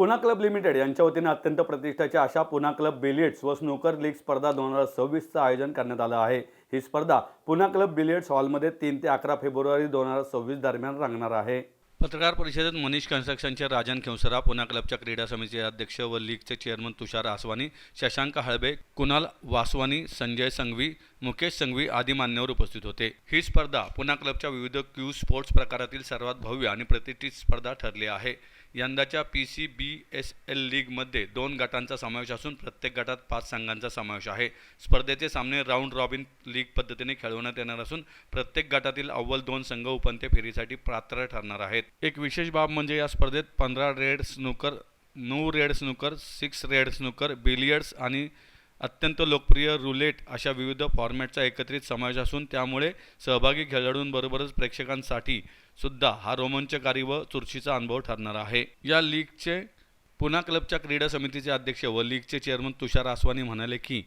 Pune club limited यांच्या वतीने अत्यंत प्रतिष्ठेच्या अशा पुणा क्लब बिलियर्ड्स व स्नूकर लीग स्पर्धा 2026चं आयोजन करण्यात आलं आहे। ही स्पर्धा पुणा क्लब बिलियर्ड्स हॉलमध्ये 3 ते 11 फेब्रुवारी 2026 दरम्यान रंगणार आहे। पत्रकार परिषदेत मनीष कन्स्ट्रक्शनचे राजन खेवसरा, पुणा क्लबच्या क्रीडा समितीचे अध्यक्ष व लीगचे चेअरमन तुषार आसवानी, शशांक हळबे, कुणाल वासवानी, संजय संघवी, मुकेश संघवी आदी मान्यवर उपस्थित होते। ही स्पर्धा पुणा क्लबच्या विविध क्यू स्पोर्ट्स प्रकारातील सर्वात भव्य आणि प्रतिष्ठित स्पर्धा ठरली आहे। यंदाच्या PCBSL लीगमध्ये 2 गटांचा समावेश असून प्रत्येक गटात 5 संघांचा समावेश आहे। स्पर्धेचे सामने राऊंड रॉबिन लीग पद्धतीने खेळवण्यात येणार असून प्रत्येक गटातील अव्वल 2 संघ उपांत्य फेरीसाठी पात्र ठरणार आहेत। एक विशेष बाब म्हणजे या स्पर्धेत 15 red snooker, 9 red snooker, 6 red snooker, billiards आणि अत्यंत लोकप्रिय रूलेट अशा विविध फॉर्मॅटचा एकत्रित समावेश असून त्यामुळे सहभागी खेळाडूंबरोबरच प्रेक्षकांसाठी सुद्धा हा रोमांचकारी व चुरशीचा अनुभव ठरणार आहे। या लीगचे पुणा क्लबच्या क्रीडा समितीचे अध्यक्ष व लीगचे चेअरमन तुषार आसवानी म्हणाले की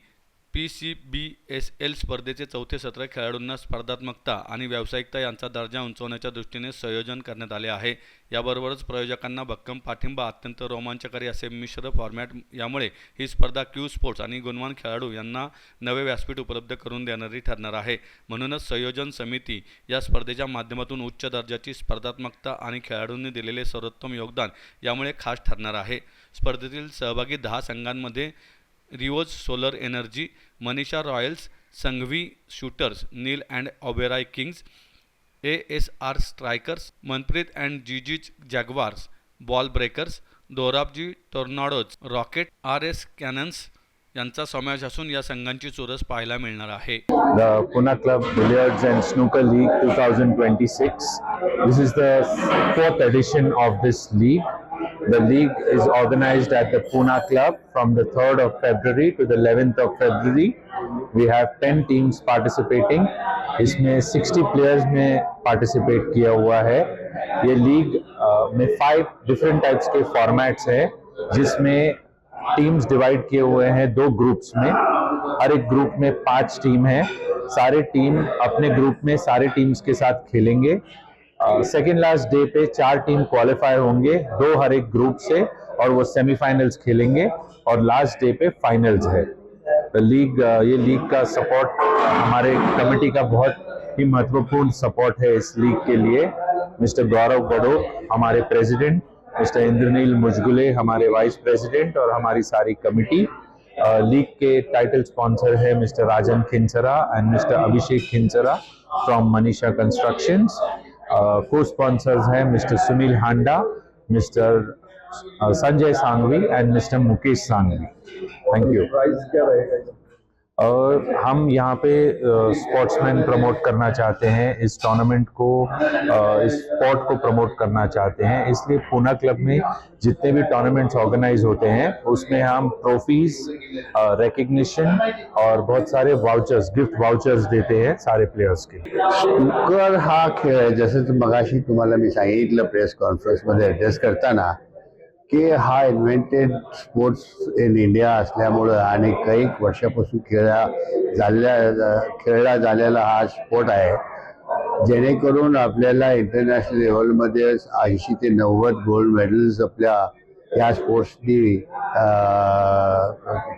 PCBSL स्पर्धेचे 4थे सत्र खेळाडूंना स्पर्धात्मकता आणि व्यावसायिकता यांचा दर्जा उंचावण्याच्या दृष्टीने संयोजन करण्यात आले आहे। याबरोबरच प्रायोजकांना भक्कम पाठिंबा, अत्यंत रोमांचकारी असे मिश्र फॉर्मॅट यामुळे ही स्पर्धा क्यू स्पोर्ट्स आणि गुणवान खेळाडू यांना नवे व्यासपीठ उपलब्ध करून देणारी ठरणार आहे। म्हणूनच संयोजन समिती या स्पर्धेच्या माध्यमातून उच्च दर्जाची स्पर्धात्मकता आणि खेळाडूंनी दिलेले सर्वोत्तम योगदान यामुळे खास ठरणार आहे। स्पर्धेतील सहभागी 10 संघांमध्ये Rio's solar energy, Manisha Royals, Sanghvi shooters, Neel and Oberoi Kings, ASR strikers, Manpreet and Gigi's jaguars, ball breakers, Dorabji tornadoes, rocket, RS cannons यांचा समावेश असून या संघांची चुरस पाहायला मिळणार आहे। The Pune Club Billiards and Snooker League 2026. This is the 4th edition of this league. The league is organized at the Pune Club from the 3rd of February to the 11th of February. We have 10 teams participating. इसमें 60 players ने participate KIA हुआ है। ये league में 5 different types के formats है, जिसमें teams divide किए हुए हैं 2 ग्रुप्स में। हर एक ग्रुप में 5 टीम है। सारे टीम अपने ग्रुप में सारे टीम्स के साथ खेलेंगे। सेकेंड लास्ट डे पे 4 टीम क्वालिफाई होंगे, 2 हर एक ग्रुप से, और वो सेमीफाइनल्स खेलेंगे और लास्ट डे पे फाइनल्स है। ये लीग का सपोर्ट हमारे कमेटी का बहुत ही महत्वपूर्ण सपोर्ट है। इस लीग के लिए मिस्टर गौरव गडो हमारे प्रेसिडेंट, मिस्टर इंद्रनील मुजगुले हमारे वाइस प्रेसिडेंट और हमारी सारी कमेटी। लीग के टाइटल स्पॉन्सर है mister Rajan Khinchra and mister Abhishek Khinchra from Manisha constructions. को स्पॉन्सर्स हैं mister Sunil Handa, mister Sanjay Sanghvi and mister Mukesh Sanghvi. Thank you. और हम यहाँ पे स्पोर्ट्समैन प्रमोट करना चाहते हैं, इस टूर्नामेंट को, इस स्पोर्ट को प्रमोट करना चाहते हैं। इसलिए पुणे क्लब में जितने भी टूर्नामेंट्स ऑर्गेनाइज होते हैं उसमें हम ट्रॉफीज, रिकग्निशन और बहुत सारे वाउचर्स, गिफ्ट वाउचर्स देते हैं सारे प्लेयर्स के। स्नूकर हा खेळ आहे, जसं मगाशी तुम्हाला मी सांगितलं प्रेस कॉन्फरन्समध्ये ॲड्रेस करताना की हा इन्व्हेंटेड स्पोर्ट्स इन इंडिया असल्यामुळं आणि काही वर्षापासून खेळला झालेला हा स्पोर्ट आहे, जेणेकरून आपल्याला इंटरनॅशनल लेवलमध्ये 80 ते 90 गोल्ड मेडल्स आपल्या या स्पोर्ट्सनी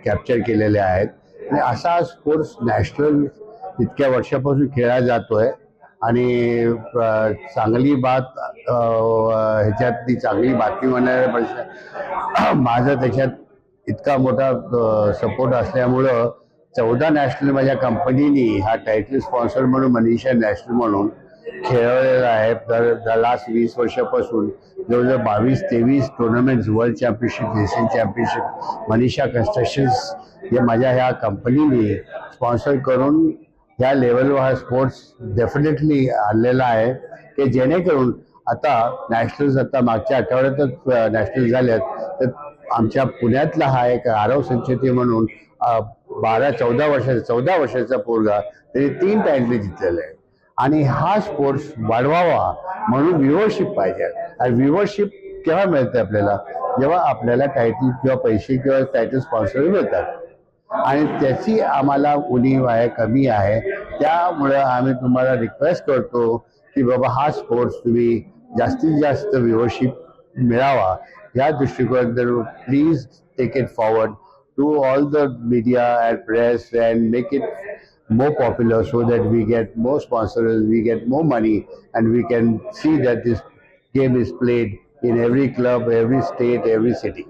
कॅप्चर केलेले आहेत। आणि असा स्पोर्ट्स नॅशनल इतक्या वर्षापासून खेळला जातोय आणि चांगली बात ह्याच्यातली चांगली बातमी म्हणायला माझा त्याच्यात इतका मोठा सपोर्ट असल्यामुळं 14 नॅशनल माझ्या कंपनीने हा टायटल स्पॉन्सर म्हणून मनीषा नॅशनल म्हणून खेळवलेला आहे। तर लास्ट 20 वर्षापासून जवळजवळ 22-23 tournaments, world championship, Asian championship Manisha constructions हे माझ्या ह्या कंपनीने स्पॉन्सर करून या लेवलवर हा स्पोर्ट्स डेफिनेटली आणलेला आहे की जेणेकरून आता नॅशनल्स, आता मागच्या आठवड्यातच नॅशनल झाल्यात, तर आमच्या पुण्यातला हा एक आरव संचेती म्हणून 14 वर्षाचा पोरगा तरी 3 टायटल जिंकलेला आहे। आणि हा स्पोर्ट्स वाढवावा म्हणून व्ह्युअरशिप पाहिजे। आणि व्ह्युअरशिप केव्हा मिळते आपल्याला, जेव्हा आपल्याला टायटल किंवा पैसे किंवा टायटल स्पॉन्सर मिळतात, आणि त्याची आम्हाला उणीव आहे, कमी आहे। त्यामुळे आम्ही तुम्हाला रिक्वेस्ट करतो की बाबा हा स्पोर्ट्स तुम्ही जास्तीत जास्त व्ह्युअरशिप मिळावा या दृष्टिकोनातून please take it forward to all the media and press and make it more popular so that we get more sponsors, we get more money, and we can see that this game is played in every club, every state, every city.